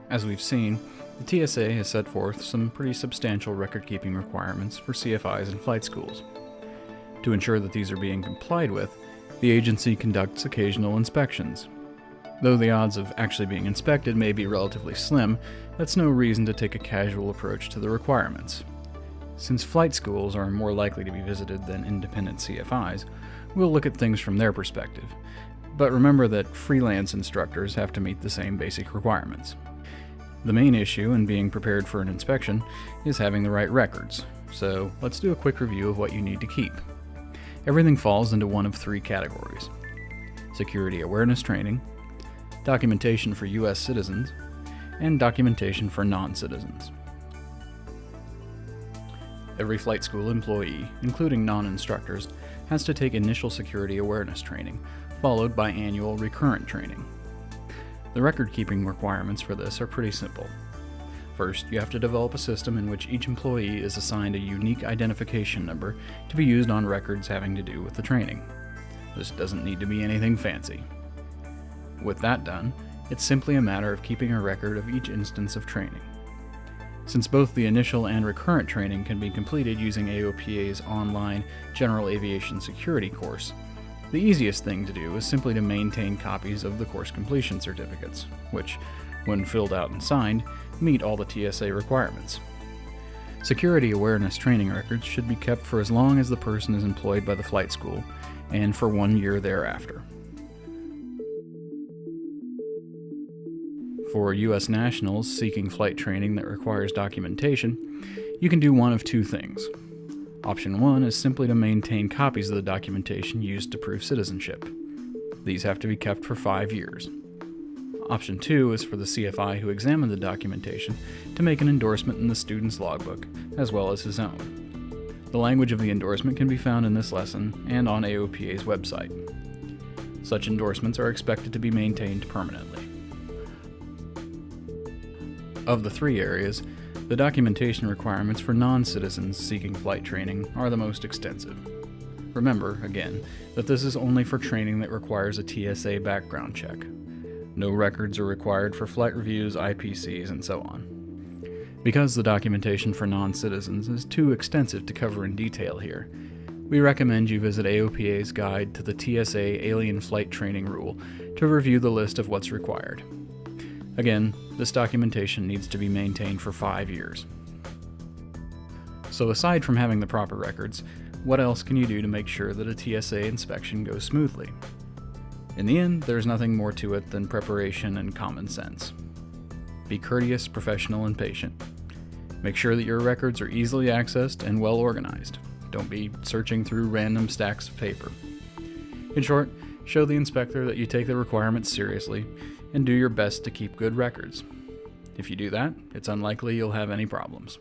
As we've seen, the TSA has set forth some pretty substantial record-keeping requirements for CFIs and flight schools. To ensure that these are being complied with, the agency conducts occasional inspections. Though the odds of actually being inspected may be relatively slim, that's no reason to take a casual approach to the requirements. Since flight schools are more likely to be visited than independent CFIs, we'll look at things from their perspective. But remember that freelance instructors have to meet the same basic requirements. The main issue in being prepared for an inspection is having the right records, so let's do a quick review of what you need to keep. Everything falls into one of three categories: security awareness training, documentation for U.S. citizens, and documentation for non-citizens. Every flight school employee, including non-instructors, has to take initial security awareness training, followed by annual recurrent training. The record-keeping requirements for this are pretty simple. First, you have to develop a system in which each employee is assigned a unique identification number to be used on records having to do with the training. This doesn't need to be anything fancy. With that done, it's simply a matter of keeping a record of each instance of training. Since both the initial and recurrent training can be completed using AOPA's online General Aviation Security course, the easiest thing to do is simply to maintain copies of the course completion certificates, which, when filled out and signed, meet all the TSA requirements. Security awareness training records should be kept for as long as the person is employed by the flight school, and for 1 year thereafter. For U.S. nationals seeking flight training that requires documentation, you can do one of two things. Option 1 is simply to maintain copies of the documentation used to prove citizenship. These have to be kept for 5 years. Option 2 is for the CFI who examined the documentation to make an endorsement in the student's logbook, as well as his own. The language of the endorsement can be found in this lesson and on AOPA's website. Such endorsements are expected to be maintained permanently. Of the three areas, the documentation requirements for non-citizens seeking flight training are the most extensive. Remember, again, that this is only for training that requires a TSA background check. No records are required for flight reviews, IPCs, and so on. Because the documentation for non-citizens is too extensive to cover in detail here, we recommend you visit AOPA's Guide to the TSA Alien Flight Training Rule to review the list of what's required. Again, this documentation needs to be maintained for 5 years. So aside from having the proper records, what else can you do to make sure that a TSA inspection goes smoothly? In the end, there's nothing more to it than preparation and common sense. Be courteous, professional, and patient. Make sure that your records are easily accessed and well organized. Don't be searching through random stacks of paper. In short, show the inspector that you take the requirements seriously and do your best to keep good records. If you do that, it's unlikely you'll have any problems.